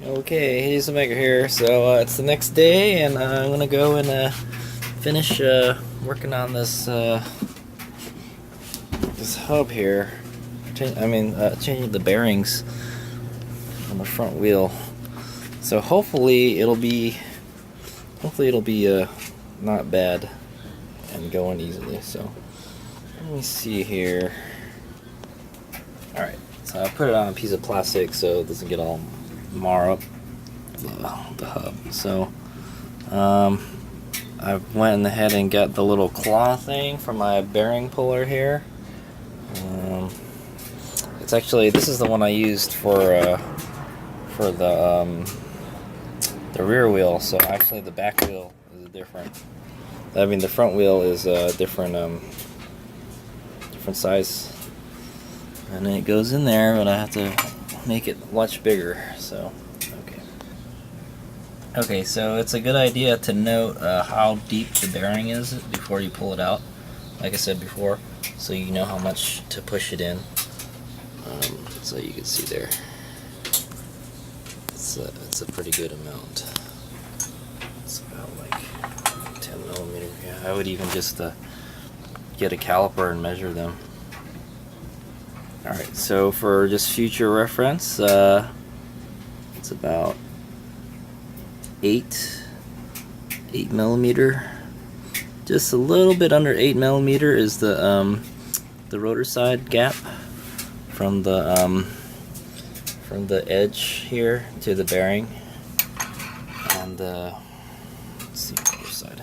Okay, HadesOmega here. So it's the next day, and I'm gonna go and finish working on this this hub here. Changing the bearings on the front wheel. So hopefully it'll be not bad and going easily. So let me see here. All right, so I put it on a piece of plastic so it doesn't get all mar up the hub. So I went ahead and got the little claw thing for my bearing puller here. It's actually, this is the one I used for the rear wheel. So actually the back wheel is different. I mean the front wheel is a different size, and it goes in there, but I have to make it much bigger. So okay, so it's a good idea to note how deep the bearing is before you pull it out, like I said before, so you know how much to push it in. So you can see there, it's a pretty good amount. It's about like 10 millimeters. Yeah, I would even just get a caliper and measure them. Alright, so for just future reference, it's about 8 millimeter. Just a little bit under 8 millimeter is the rotor side gap from the edge here to the bearing. And let's see the other side.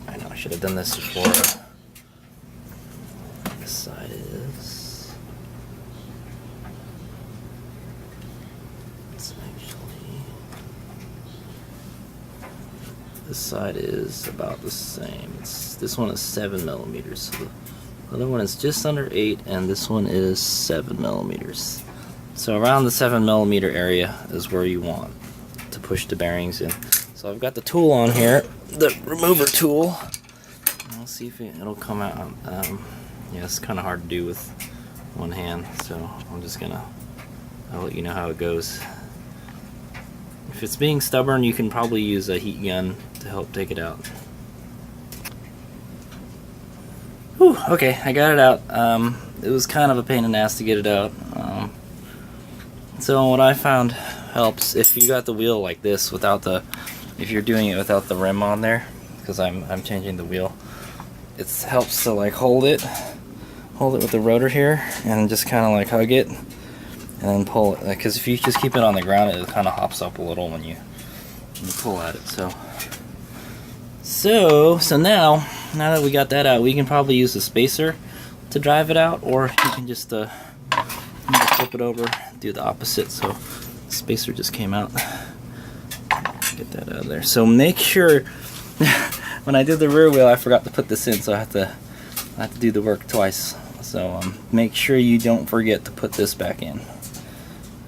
I know I should have done this before. This side is, it's actually, this side is about the same. This one is 7 millimeters. So the other one is just under 8, and this one is 7 millimeters. So around the 7 millimeter area is where you want to push the bearings in. So I've got the tool on here, the remover tool. I'll see if it'll come out. Yeah, it's kind of hard to do with one hand, so I'll let you know how it goes. If it's being stubborn, you can probably use a heat gun to help take it out. Whew, okay, I got it out. It was kind of a pain in the ass to get it out. So what I found helps if you got the wheel like this if you're doing it without the rim on there, because I'm changing the wheel. It helps to like hold it with the rotor here and just kind of like hug it and then pull it, because if you just keep it on the ground, it kind of hops up a little when you pull at it. So now that we got that out, we can probably use the spacer to drive it out, or you can just flip it over, do the opposite. So the spacer just came out. Get that out of there. So make sure when I did the rear wheel, I forgot to put this in, so I have to do the work twice. So make sure you don't forget to put this back in.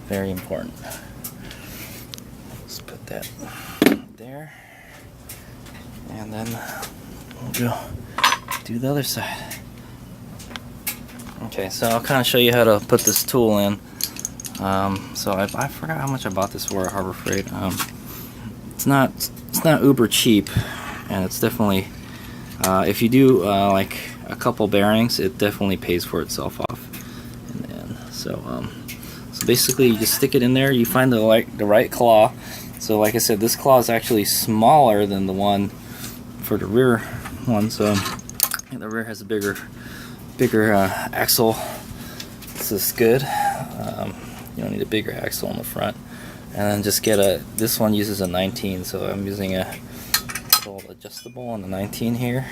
Very important. Let's put that there, and then we'll go do the other side. Okay, so I'll kind of show you how to put this tool in. So I forgot how much I bought this for at Harbor Freight. It's not uber cheap, and it's definitely if you do like a couple bearings, it definitely pays for itself off. And then so basically you just stick it in there. You find the right claw. So like I said, this claw is actually smaller than the one for the rear one. So the rear has a bigger axle. This is good. You don't need a bigger axle on the front. And then just get this one uses a 19, so I'm using a little adjustable on the 19 here.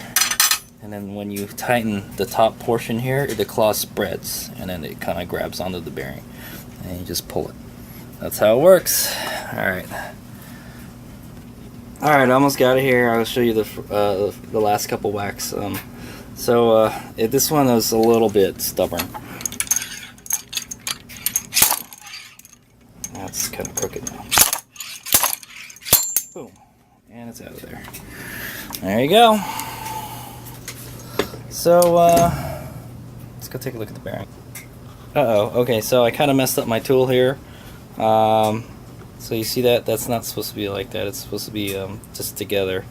And then when you tighten the top portion here, the claw spreads, and then it kind of grabs onto the bearing, and you just pull it. That's how it works. Alright, I almost got it here. I'll show you the last couple whacks. This one is a little bit stubborn. That's kind of crooked now. Boom. And it's out of there. There you go. So, let's go take a look at the bearing. Uh-oh. Okay, so I kind of messed up my tool here. So you see that? That's not supposed to be like that. It's supposed to be just together,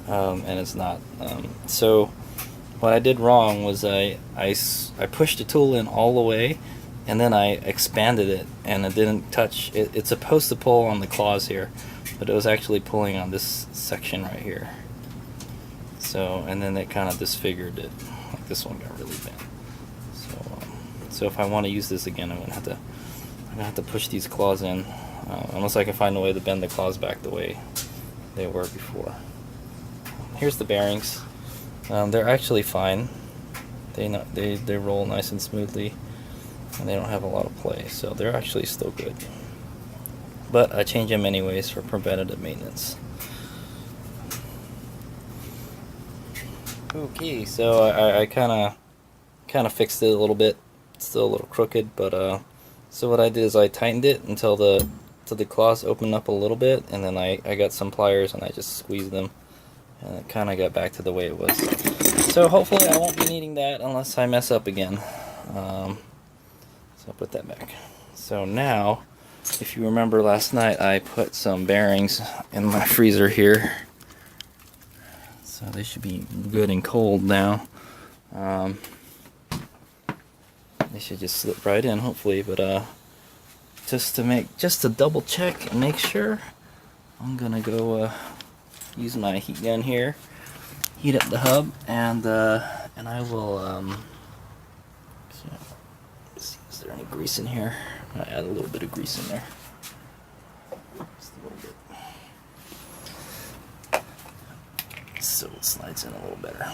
and it's not. So what I did wrong was I pushed the tool in all the way, and then I expanded it, and it didn't touch. It's supposed to pull on the claws here, but it was actually pulling on this section right here. So, and then it kind of disfigured it. Like this one got really bent. So if I want to use this again, I'm gonna have to push these claws in, unless I can find a way to bend the claws back the way they were before. Here's the bearings. They're actually fine. They roll nice and smoothly, and they don't have a lot of play, so they're actually still good. But I change them anyways for preventative maintenance. Okay, so I kind of fixed it a little bit. It's still a little crooked, but so what I did is I tightened it until the claws opened up a little bit, and then I got some pliers and I just squeezed them, and it kind of got back to the way it was. So hopefully I won't be needing that unless I mess up again. So I'll put that back. So now, if you remember last night, I put some bearings in my freezer here. So they should be good and cold now. They should just slip right in, hopefully. But just to double check and make sure, I'm gonna go use my heat gun here, heat up the hub, and I will see, is there any grease in here? I'll add a little bit of grease in there, just a little bit, so it slides in a little better.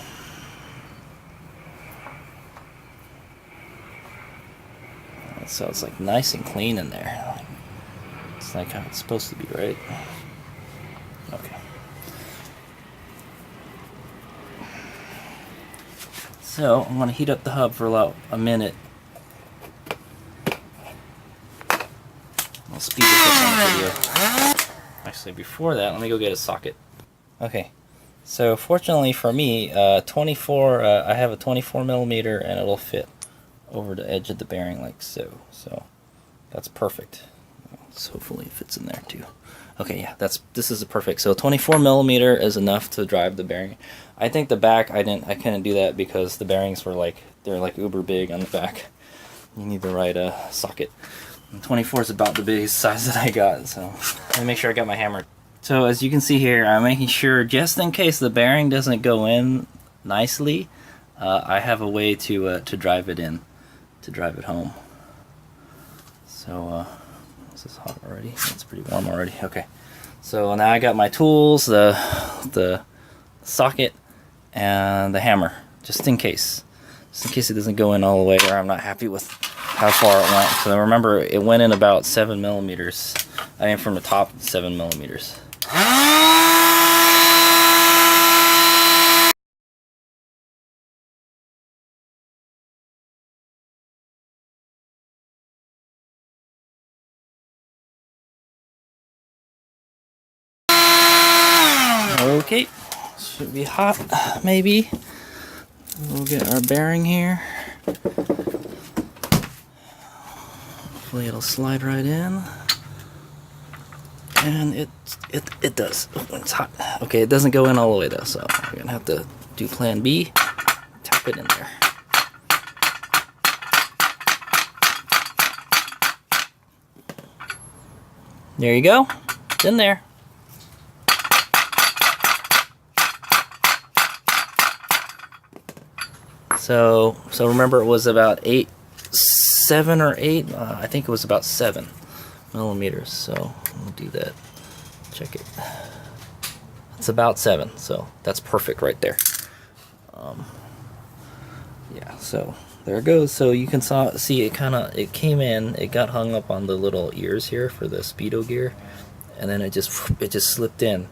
So it's like nice and clean in there. It's like how it's supposed to be, right? Okay. So I'm going to heat up the hub for about a minute. I'll speed this up on the video. Actually, before that, let me go get a socket. Okay. So fortunately for me, I have a 24 millimeter, and it'll fit over the edge of the bearing like so. So that's perfect. So hopefully it fits in there too. Okay, yeah, this is perfect. So 24 millimeter is enough to drive the bearing. I think the back I couldn't do that because the bearings were they're like uber big on the back. You need the right socket. And 24 is about the biggest size that I got. So let me make sure I got my hammer. So as you can see here, I'm making sure just in case the bearing doesn't go in nicely, I have a way to drive it in. To drive it home. So is this hot already? It's pretty warm already. Okay, so now I got my tools, the socket, and the hammer, just in case it doesn't go in all the way, or I'm not happy with how far it went. So remember, it went in about 7 millimeters. I mean, from the top, 7 millimeters. Okay, should be hot, maybe. We'll get our bearing here. Hopefully it'll slide right in. And it does. Oh, it's hot. Okay, it doesn't go in all the way though, so we're gonna have to do plan B. Tap it in there. There you go. It's in there. So remember, it was about 7 or 8. I think it was about 7 millimeters. So we'll do that. Check it. It's about 7. So that's perfect right there. Yeah. So there it goes. So you can see it came in. It got hung up on the little ears here for the speedo gear, and then it just slipped in.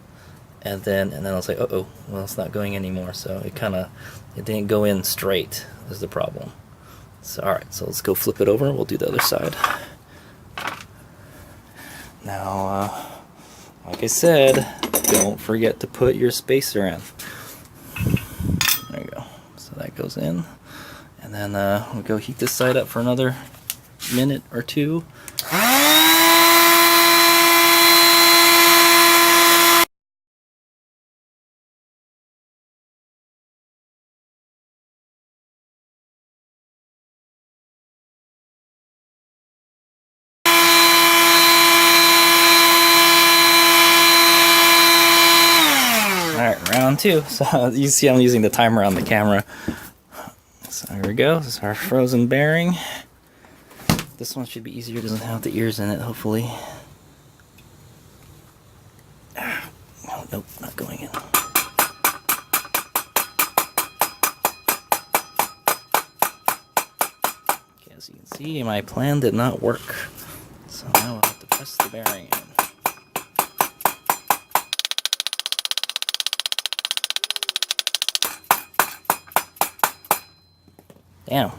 And then I was like, uh-oh, well, it's not going anymore. So it didn't go in straight is the problem. So alright, so let's go flip it over. We'll do the other side. Now, like I said, don't forget to put your spacer in. There you go. So that goes in. And then we'll go heat this side up for another minute or two. on too. So you see I'm using the timer on the camera. So here we go. This is our frozen bearing. This one should be easier. It doesn't have the ears in it, hopefully. Oh, nope, not going in. Okay, as you can see, my plan did not work. So now I'll have to press the bearing in. Damn.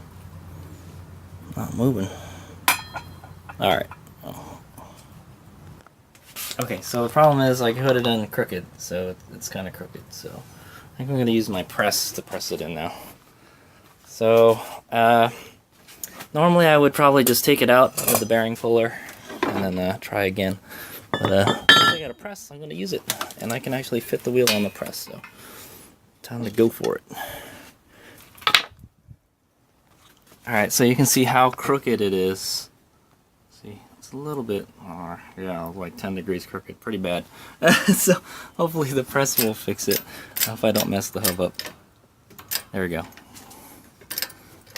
Not moving. Alright. Oh. Okay, so the problem is I put it in crooked, so it's kind of crooked. So I think I'm going to use my press to press it in now. So, normally I would probably just take it out with the bearing puller and then try again. But since I got a press, I'm going to use it. And I can actually fit the wheel on the press, so time to go for it. Alright, so you can see how crooked it is. See, it's a little bit, yeah, like 10 degrees crooked, pretty bad. So hopefully the press will fix it. If I don't mess the hub up. There we go.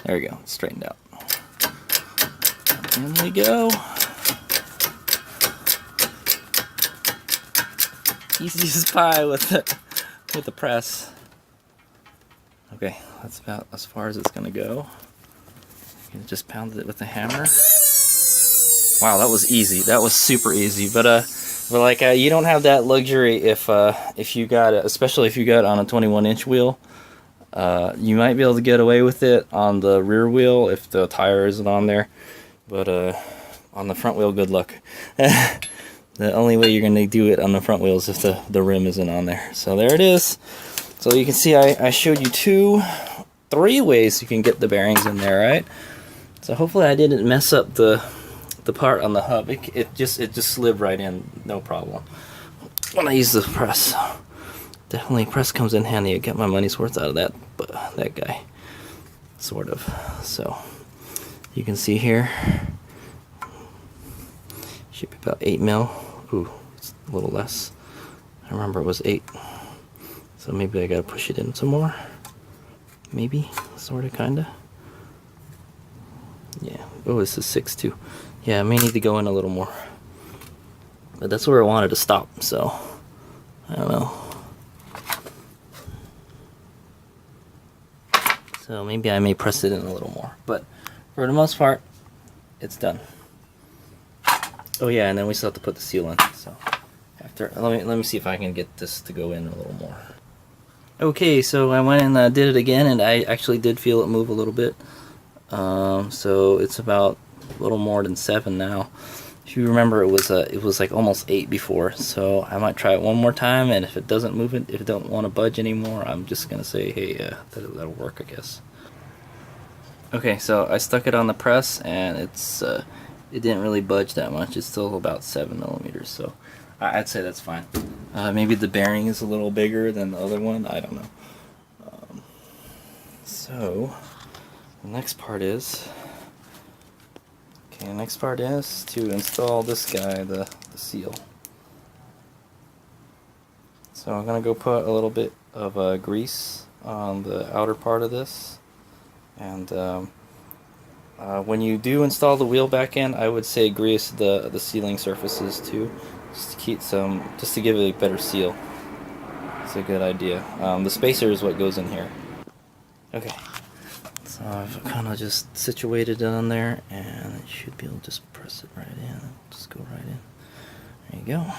There we go, it's straightened out. In we go. Easy as pie with the press. Okay, that's about as far as it's gonna go. You just pounded it with the hammer. Wow, that was easy. That was super easy. But like you don't have that luxury if you got it, especially if you got it on a 21-inch wheel. You might be able to get away with it on the rear wheel if the tire isn't on there. But on the front wheel, good luck. The only way you're gonna do it on the front wheel is if the rim isn't on there. So there it is. So you can see I showed you 3 ways you can get the bearings in there, right? So hopefully I didn't mess up the part on the hub. It just slid right in, no problem. When I use the press, definitely press comes in handy. I get my money's worth out of that guy, sort of. So you can see here, should be about 8 mil. Ooh, it's a little less. I remember it was 8. So maybe I gotta push it in some more. Maybe, sort of, kinda. Yeah. Oh, this is 6 too. Yeah, I may need to go in a little more. But that's where I wanted to stop, so I don't know. So maybe I may press it in a little more. But for the most part, it's done. Oh yeah, and then we still have to put the seal in. So after, let me see if I can get this to go in a little more. Okay, so I went and did it again, and I actually did feel it move a little bit. So it's about a little more than 7 now. If you remember, it was like almost 8 before. So I might try it one more time, and if it doesn't move it, if it don't want to budge anymore, I'm just gonna say, hey, that'll work, I guess. Okay, so I stuck it on the press, and it didn't really budge that much. It's still about 7 millimeters, so I'd say that's fine. Maybe the bearing is a little bigger than the other one. I don't know. So the next part is to install this guy, the seal. So I'm gonna go put a little bit of grease on the outer part of this, and when you do install the wheel back in, I would say grease the sealing surfaces too, just to give it a better seal. It's a good idea. The spacer is what goes in here. Okay, so I've kind of just situated it on there, and it should be able to just press it right in. Just go right in. There you go.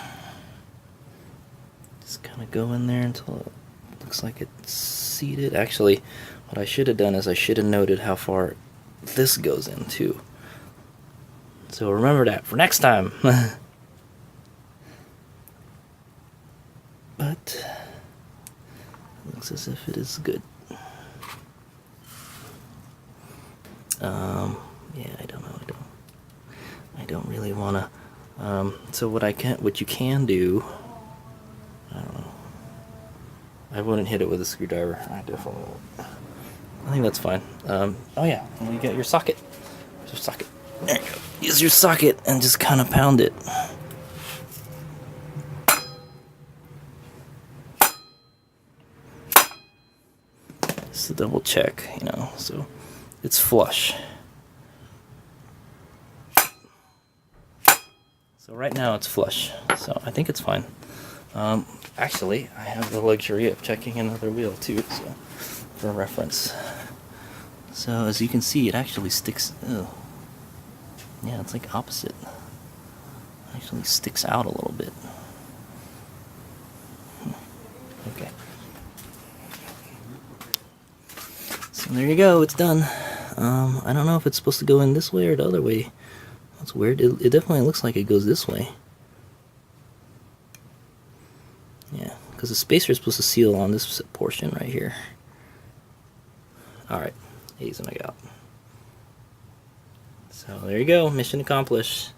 Just kind of go in there until it looks like it's seated. Actually, what I should have done is I should have noted how far this goes in too. So remember that for next time. But it looks as if it is good. Yeah, I don't know. I don't really want to. So what you can do, I don't know. I wouldn't hit it with a screwdriver. I definitely won't. I think that's fine. Oh yeah, and you get your socket. There's your socket. There you go. Use your socket and just kind of pound it. just to double check, you know, so it's flush. So right now it's flush, so I think it's fine. Actually, I have the luxury of checking another wheel too, so for reference. So as you can see, it actually sticks. Oh, yeah, it's like opposite. It actually sticks out a little bit. Okay. So there you go. It's done. I don't know if it's supposed to go in this way or the other way. That's weird. It definitely looks like it goes this way. Yeah, because the spacer is supposed to seal on this portion right here. Alright, HadesOmega out. So there you go, mission accomplished.